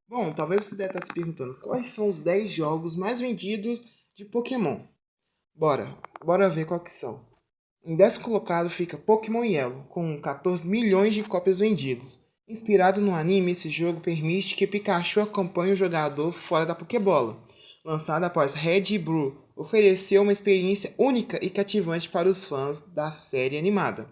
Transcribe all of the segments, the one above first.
Bom, talvez você deve estar se perguntando quais são os 10 jogos mais vendidos de Pokémon. Bora ver qual que são. Em décimo colocado fica Pokémon Yellow, com 14 milhões de cópias vendidas. Inspirado no anime, esse jogo permite que Pikachu acompanhe o jogador fora da Pokébola. Lançado após Red e Blue, ofereceu uma experiência única e cativante para os fãs da série animada.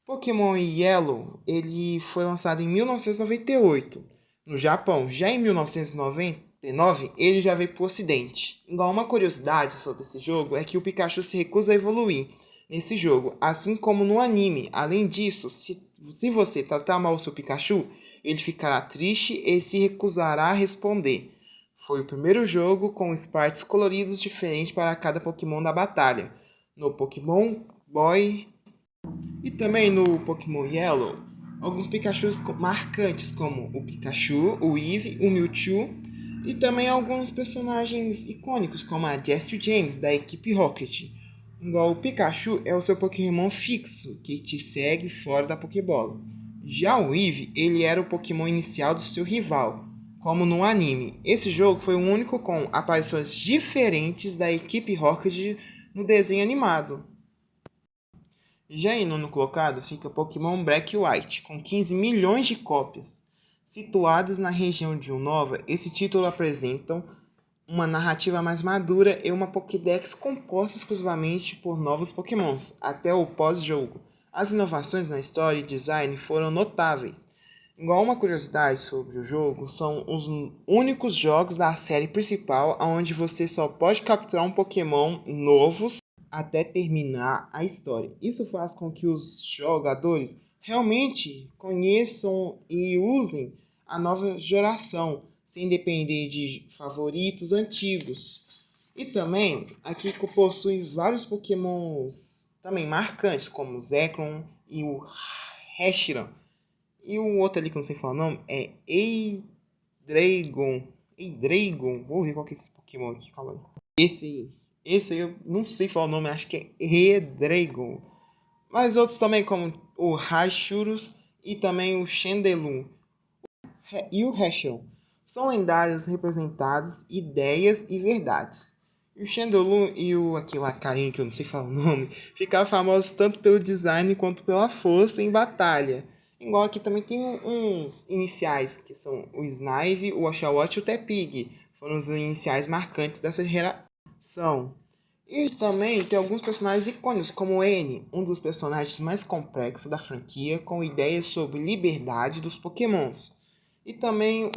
Pokémon Yellow, ele foi lançado em 1998 no Japão. Já em 1999, ele já veio para o Ocidente. Igual uma curiosidade sobre esse jogo é que o Pikachu se recusa a evoluir nesse jogo, assim como no anime. Além disso, se você tratar mal o seu Pikachu, ele ficará triste e se recusará a responder. Foi o primeiro jogo com sprites coloridos diferentes para cada Pokémon da batalha. No Pokémon Boy e também no Pokémon Yellow, alguns Pikachus marcantes como o Pikachu, o Eevee, o Mewtwo e também alguns personagens icônicos como a Jessie James da equipe Rocket. Igual o Pikachu é o seu Pokémon fixo que te segue fora da Pokébola. Já o Eevee, ele era o Pokémon inicial do seu rival, como no anime. Esse jogo foi o único com aparições diferentes da equipe Rocket no desenho animado. Já em nono colocado fica Pokémon Black e White, com 15 milhões de cópias. Situados na região de Unova, esse título apresenta uma narrativa mais madura e uma Pokédex composta exclusivamente por novos Pokémons, até o pós-jogo. As inovações na história e design foram notáveis. Igual uma curiosidade sobre o jogo, são os únicos jogos da série principal onde você só pode capturar um Pokémon novo até terminar a história. Isso faz com que os jogadores realmente conheçam e usem a nova geração, sem depender de favoritos antigos. E também aqui possui vários Pokémons também marcantes, como o Zekrom e o Reshiram. E o outro ali que eu não sei falar o nome é Eidragon. Eidragon. Vou ver qual que é esse Pokémon aqui, calma aí. Esse aí eu não sei falar o nome, acho que é Redragon. Mas outros também, como o Raichurus e também o Chandelure e o Heschel, são lendários representados ideias e verdades. E o Chandelure e aquele carinha que eu não sei falar o nome, ficaram famosos tanto pelo design quanto pela força em batalha. Igual aqui também tem uns iniciais, que são o Snive, o Oshawott e o Tepig. Foram os iniciais marcantes dessa geração. E também tem alguns personagens icônicos, como o N, um dos personagens mais complexos da franquia, com ideias sobre liberdade dos Pokémons. E também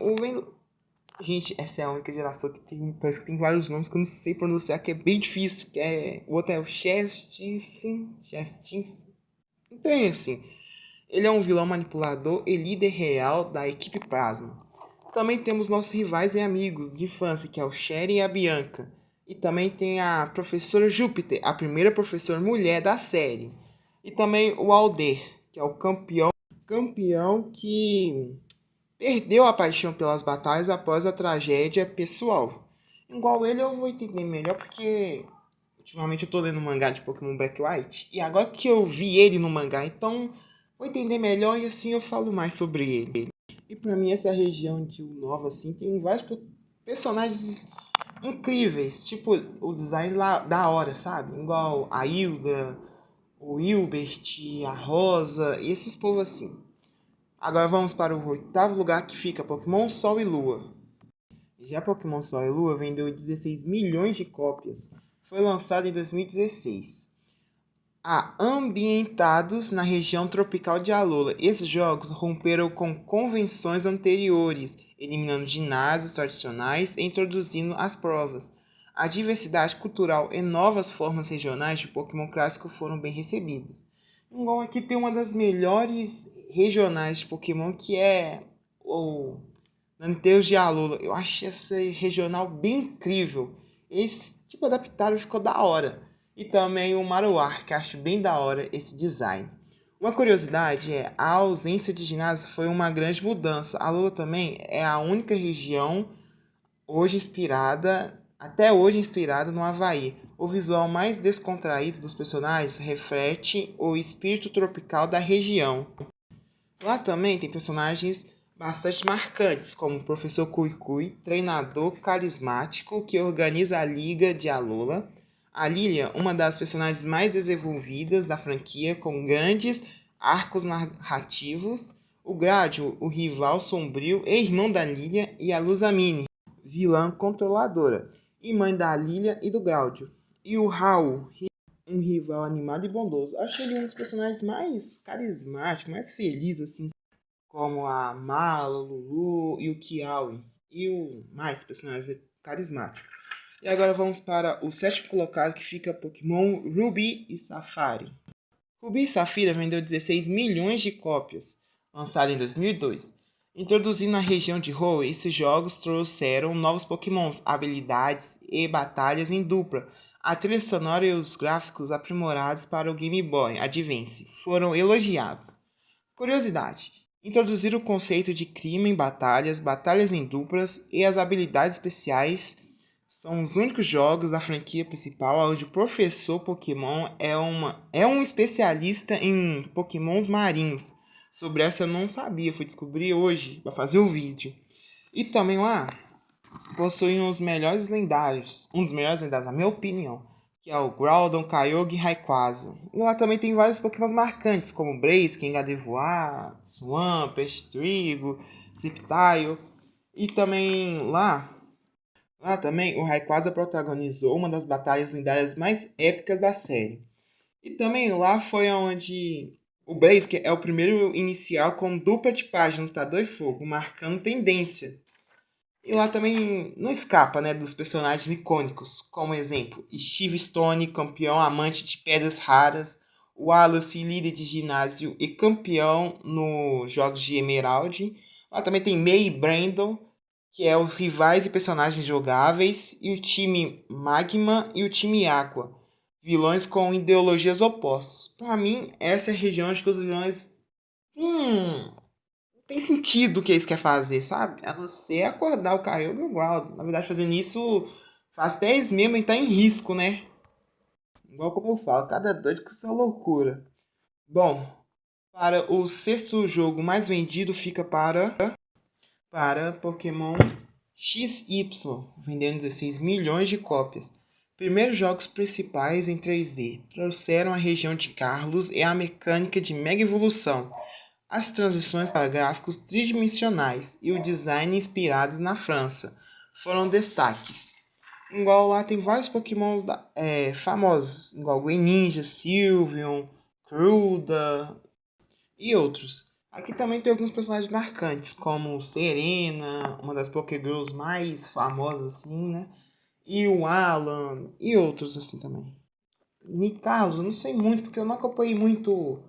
Gente, essa é a única geração que tem, parece que tem vários nomes que eu não sei pronunciar, que é bem difícil, o outro é o Chestin. Então é assim, ele é um vilão manipulador e líder real da equipe Plasma. Também temos nossos rivais e amigos de infância, que é o Sherry e a Bianca. E também tem a professora Júpiter, a primeira professora mulher da série. E também o Alder, que é o campeão que perdeu a paixão pelas batalhas após a tragédia pessoal. Igual ele eu vou entender melhor porque ultimamente eu tô lendo um mangá de Pokémon Black e White. E agora que eu vi ele no mangá, então vou entender melhor e assim eu falo mais sobre ele. E pra mim essa região de Unova assim tem vários personagens incríveis, tipo o design lá da hora, sabe? Igual a Hilda, o Hilbert, a Rosa e esses povos assim. Agora vamos para o oitavo lugar que fica Pokémon Sol e Lua. Já Pokémon Sol e Lua vendeu 16 milhões de cópias. Foi lançado em 2016. Ambientados na região tropical de Alola, esses jogos romperam com convenções anteriores, eliminando ginásios tradicionais e introduzindo as provas. A diversidade cultural e novas formas regionais de Pokémon clássico foram bem recebidas. Igual aqui tem uma das melhores regionais de Pokémon, que é o Nanteus de Alola. Eu achei essa regional bem incrível. Esse tipo adaptado ficou da hora. E também o Marowak, que acho bem da hora esse design. Uma curiosidade é a ausência de ginásio foi uma grande mudança. A Alola também é a única região até hoje inspirada no Havaí. O visual mais descontraído dos personagens reflete o espírito tropical da região. Lá também tem personagens bastante marcantes, como o Professor Cui Cui, treinador carismático que organiza a Liga de Alola. A Lilia, uma das personagens mais desenvolvidas da franquia, com grandes arcos narrativos. O Grádio, o rival sombrio e irmão da Lilia, e a Luzamine, vilã controladora, e mãe da Lilia e do Grádio. E o Raul, um rival animado e bondoso. Achei ele um dos personagens mais carismáticos, mais felizes, assim, como a Mala, o Lulu e o Kiawe. E o mais personagens carismáticos. E agora vamos para o sétimo colocado, que fica Pokémon Ruby e Safari. Ruby e Safira vendeu 16 milhões de cópias, lançado em 2002. Introduzindo na região de Hoenn, esses jogos trouxeram novos Pokémons, habilidades e batalhas em dupla. A trilha sonora e os gráficos aprimorados para o Game Boy Advance foram elogiados. Curiosidade: introduzir o conceito de crime em batalhas, batalhas em duplas e as habilidades especiais são os únicos jogos da franquia principal onde o professor Pokémon é um especialista em Pokémons marinhos. Sobre essa eu não sabia, fui descobrir hoje para fazer o vídeo. E também lá possuem um dos melhores lendários, na minha opinião, que é o Groudon, Kyogre e Rayquaza. E lá também tem vários Pokémon marcantes, como Blaziken, Gardevoir, Swampert, Trigo, Sceptile. E também lá também o Rayquaza protagonizou uma das batalhas lendárias mais épicas da série. E também lá foi onde o Blaziken é o primeiro inicial com dupla tipagem lutador e fogo, marcando tendência. E lá também não escapa, né, dos personagens icônicos, como exemplo, Steve Stone, campeão amante de pedras raras, Wallace, líder de ginásio e campeão nos jogos de Emerald. Lá também tem May e Brandon, que é os rivais e personagens jogáveis, e o time Magma e o time Aqua, vilões com ideologias opostas. Para mim, essa é a região onde os vilões tem sentido o que eles querem fazer, sabe? A não ser acordar o Kyogre e o Groudon. Na verdade, fazendo isso, faz até eles mesmo estar em risco, né? Igual como eu falo, cada doido com sua loucura. Bom, para o sexto jogo mais vendido fica para Pokémon XY, vendendo 16 milhões de cópias. Primeiros jogos principais em 3D trouxeram a região de Carlos e a mecânica de Mega Evolução, as transições para gráficos tridimensionais e o design inspirados na França foram destaques. Igual lá tem vários Pokémons famosos, igual Greninja, Sylveon, Cruda e outros. Aqui também tem alguns personagens marcantes, como Serena, uma das Pokégirls mais famosas assim, né? E o Alan e outros assim também. Nick Carlos, eu não sei muito, porque eu não acompanhei muito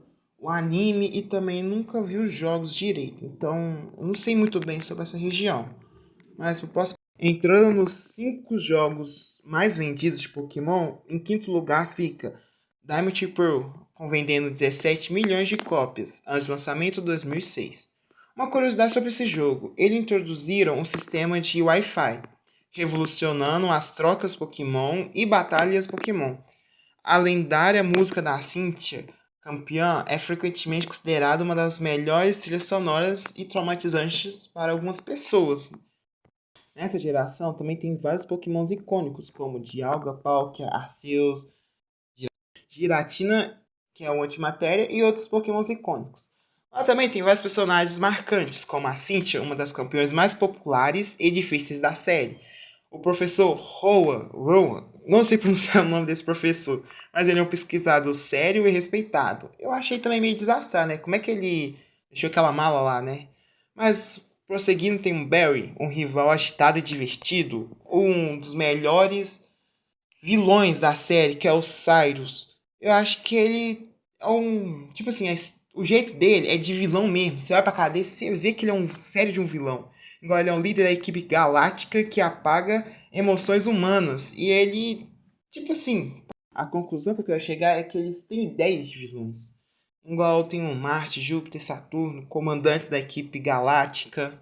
o anime e também nunca vi os jogos direito. Então, eu não sei muito bem sobre essa região. Mas eu posso. Entrando nos 5 jogos mais vendidos de Pokémon, em quinto lugar fica Diamond Pearl, com vendendo 17 milhões de cópias antes do lançamento em 2006. Uma curiosidade sobre esse jogo: eles introduziram um sistema de Wi-Fi, revolucionando as trocas Pokémon e batalhas Pokémon. A lendária música da Cynthia, campeã, é frequentemente considerada uma das melhores trilhas sonoras e traumatizantes para algumas pessoas. Nessa geração também tem vários pokémons icônicos, como Dialga, Palkia, Arceus, Giratina, que é uma antimatéria, e outros pokémons icônicos. Lá também tem vários personagens marcantes, como a Cynthia, uma das campeões mais populares e difíceis da série. O professor Rowan, não sei pronunciar o nome desse professor, mas ele é um pesquisador sério e respeitado. Eu achei também meio desastrado, né? Como é que ele deixou aquela mala lá, né? Mas, prosseguindo, tem o Barry, um rival agitado e divertido, um dos melhores vilões da série, que é o Cyrus. Eu acho que ele é um. Tipo assim, o jeito dele é de vilão mesmo. Você vai pra cadeia, você vê que ele é um sério de um vilão. Igual ele é um líder da equipe galáctica que apaga emoções humanas. E ele, tipo assim, a conclusão que eu quero chegar é que eles têm ideias de vilões. Igual tem o Marte, Júpiter, Saturno, comandantes da equipe galáctica.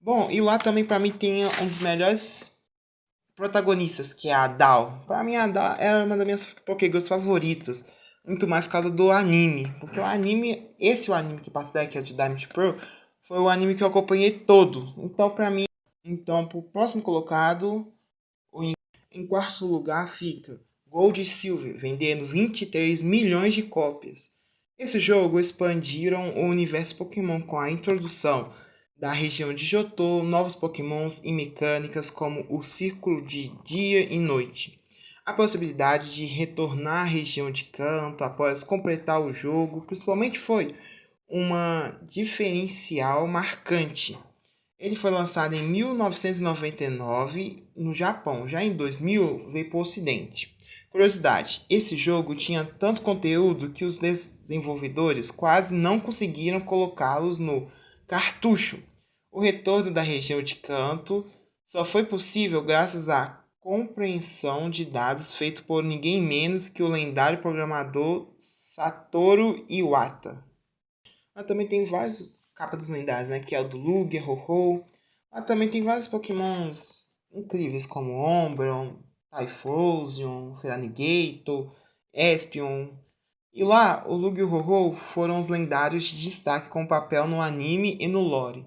Bom, e lá também pra mim tem um dos melhores protagonistas, que é a Dao. Pra mim, a Dao era uma das minhas Pokégirls favoritas. Muito mais por causa do anime. Porque o anime, esse é o anime que passei, que é o de Diamond Pearl, Foi o anime que eu acompanhei todo. Então, pra mim, pro próximo colocado, em quarto lugar fica Gold e Silver, vendendo 23 milhões de cópias. Esse jogo expandiram o universo Pokémon com a introdução da região de Johto, novos Pokémons e mecânicas como o círculo de dia e noite. A possibilidade de retornar à região de Kanto após completar o jogo, principalmente foi uma diferencial marcante. Ele foi lançado em 1999 no Japão, já em 2000 veio para o Ocidente. Curiosidade: esse jogo tinha tanto conteúdo que os desenvolvedores quase não conseguiram colocá-los no cartucho. O retorno da região de Kanto só foi possível graças à compreensão de dados feito por ninguém menos que o lendário programador Satoru Iwata. Lá também tem vários capas dos lendários, né? Que é o do Lugia, Ho-Ho. Lá também tem vários pokémons incríveis, como Umbreon, Typhlosion, Feraligatr, Espion. E lá, o Lugia e o Ho-Ho foram os lendários de destaque com papel no anime e no lore.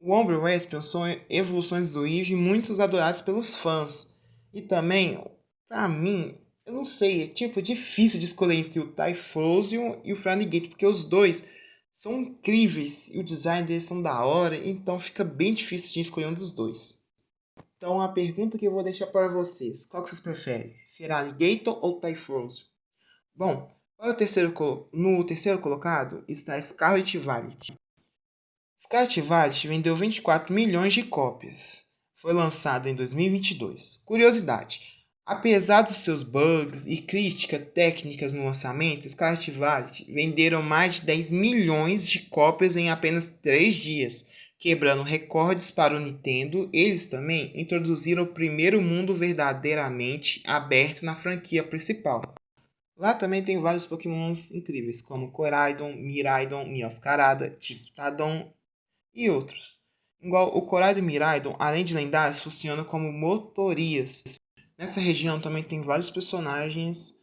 O Umbreon e o Espion são evoluções do Eevee muitos adorados pelos fãs. E também, pra mim, eu não sei, é tipo difícil de escolher entre o Typhlosion e o Feraligatr, porque os dois são incríveis e o design deles são da hora, então fica bem difícil de escolher um dos dois. Então a pergunta que eu vou deixar para vocês, qual que vocês preferem? Feraligatr ou Typhlosion? Bom, no terceiro colocado está Scarlet Violet. Scarlet Violet vendeu 24 milhões de cópias. Foi lançado em 2022. Curiosidade: apesar dos seus bugs e críticas técnicas no lançamento, Scarlet Violet venderam mais de 10 milhões de cópias em apenas 3 dias, quebrando recordes para o Nintendo. Eles também introduziram o primeiro mundo verdadeiramente aberto na franquia principal. Lá também tem vários pokémons incríveis, como Coraidon, Miraidon, Meowscarada, Tictadon e outros. Igual o Coraidon e Miraidon, além de lendários, funcionam como motorias. Nessa região também tem vários personagens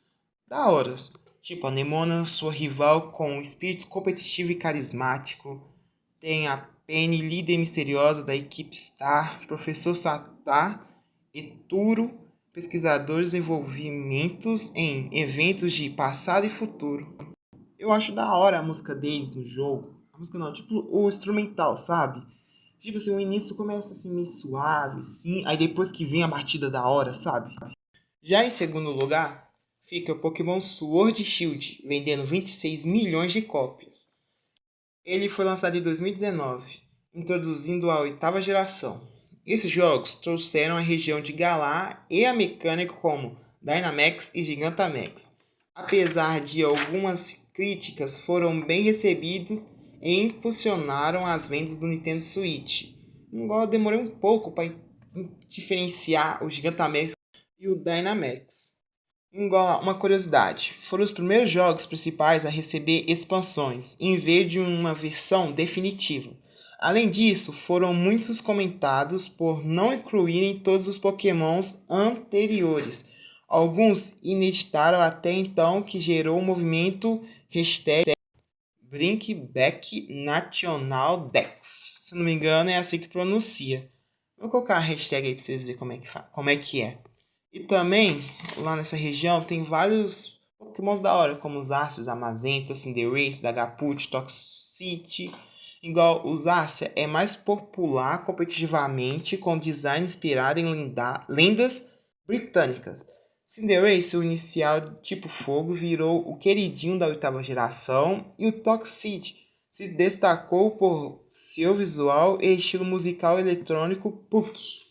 da hora, tipo a Nemona, sua rival com um espírito competitivo e carismático. Tem a Penny, líder misteriosa da equipe Star, Professor Satar e Turo, pesquisadores envolvimentos em eventos de passado e futuro. Eu acho da hora a música deles no jogo. A música não, tipo o instrumental, sabe? Tipo assim, o início começa assim meio suave, sim, aí depois que vem a batida da hora, sabe? Já em segundo lugar, fica o Pokémon Sword e Shield, vendendo 26 milhões de cópias. Ele foi lançado em 2019, introduzindo a oitava geração. Esses jogos trouxeram a região de Galar e a mecânica como Dynamax e Gigantamax. Apesar de algumas críticas, foram bem recebidos e impulsionaram as vendas do Nintendo Switch. Igual eu demorei um pouco para diferenciar o Gigantamax e o Dynamax. Igual uma curiosidade, foram os primeiros jogos principais a receber expansões, em vez de uma versão definitiva. Além disso, foram muitos comentados por não incluírem todos os Pokémons anteriores. Alguns ineditaram até então, que gerou o movimento hashtag #BringBackNationalDex. Se não me engano, é assim que pronuncia. Vou colocar a hashtag aí para vocês verem como é que é. E também, lá nessa região, tem vários Pokémons da hora, como os Arceus, Amazenta, Cinderace, Dagapult, Toxicity. Igual os Arceus é mais popular competitivamente, com design inspirado em lendas britânicas. Cinderace, o inicial tipo fogo, virou o queridinho da oitava geração, e o Toxicity se destacou por seu visual e estilo musical eletrônico punk.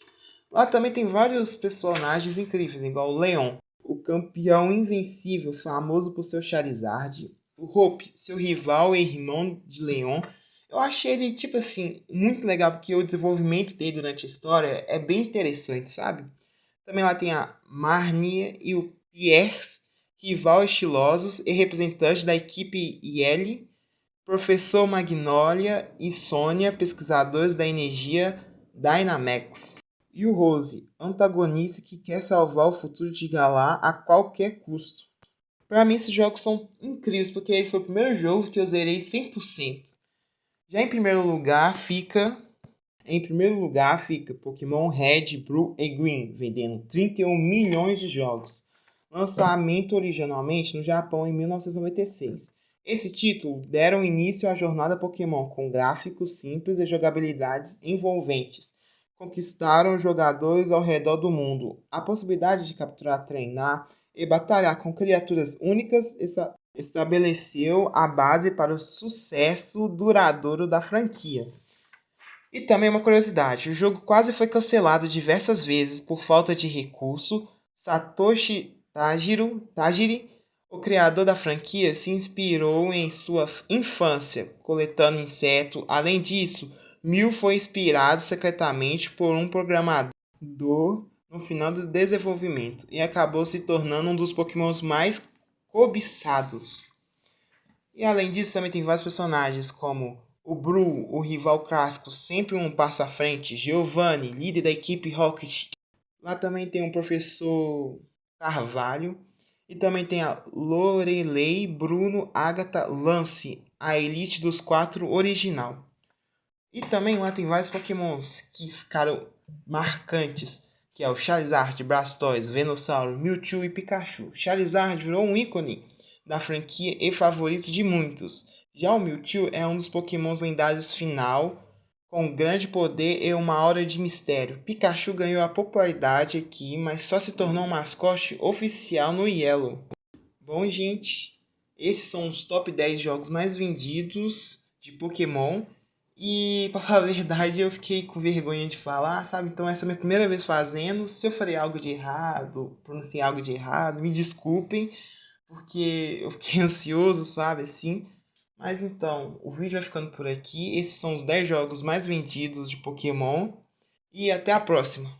Lá também tem vários personagens incríveis, igual o Leon, o campeão invencível, famoso por seu Charizard. O Hope, seu rival e irmão de Leon. Eu achei ele, tipo assim, muito legal, porque o desenvolvimento dele durante a história é bem interessante, sabe? Também lá tem a Marnie e o Piers, rival estilosos e representante da equipe IL. Professor Magnolia e Sônia, pesquisadores da energia Dynamax. E o Rose, antagonista que quer salvar o futuro de Galar a qualquer custo. Para mim, esses jogos são incríveis, porque ele foi o primeiro jogo que eu zerei 100%. Já em primeiro lugar fica Pokémon Red, Blue e Green, vendendo 31 milhões de jogos. Lançamento originalmente no Japão em 1996. Esse título deram início à jornada Pokémon com gráficos simples e jogabilidades envolventes. Conquistaram jogadores ao redor do mundo. A possibilidade de capturar, treinar e batalhar com criaturas únicas estabeleceu a base para o sucesso duradouro da franquia. E também uma curiosidade, o jogo quase foi cancelado diversas vezes por falta de recurso. Satoshi Tajiri, o criador da franquia, se inspirou em sua infância coletando insetos. Além disso, Mew foi inspirado secretamente por um programador no final do desenvolvimento e acabou se tornando um dos Pokémons mais cobiçados. E além disso, também tem vários personagens como o Bru, o rival clássico, sempre um passo à frente, Giovanni, líder da equipe Rocket. Lá também tem o professor Carvalho. E também tem a Lorelei, Bruno, Agatha, Lance, a elite dos 4 original. E também lá tem vários Pokémons que ficaram marcantes, que é o Charizard, Blastoise, Venusaur, Mewtwo e Pikachu. Charizard virou um ícone da franquia e favorito de muitos. Já o Mewtwo é um dos Pokémons lendários final, com grande poder e uma aura de mistério. Pikachu ganhou a popularidade aqui, mas só se tornou um mascote oficial no Yellow. Bom, gente, esses são os top 10 jogos mais vendidos de Pokémon. E, pra falar a verdade, eu fiquei com vergonha de falar, sabe? Então, essa é a minha primeira vez fazendo. Se eu falei algo de errado, pronunciei algo de errado, me desculpem, porque eu fiquei ansioso, sabe? Assim. Mas então, o vídeo vai ficando por aqui. Esses são os 10 jogos mais vendidos de Pokémon. E até a próxima!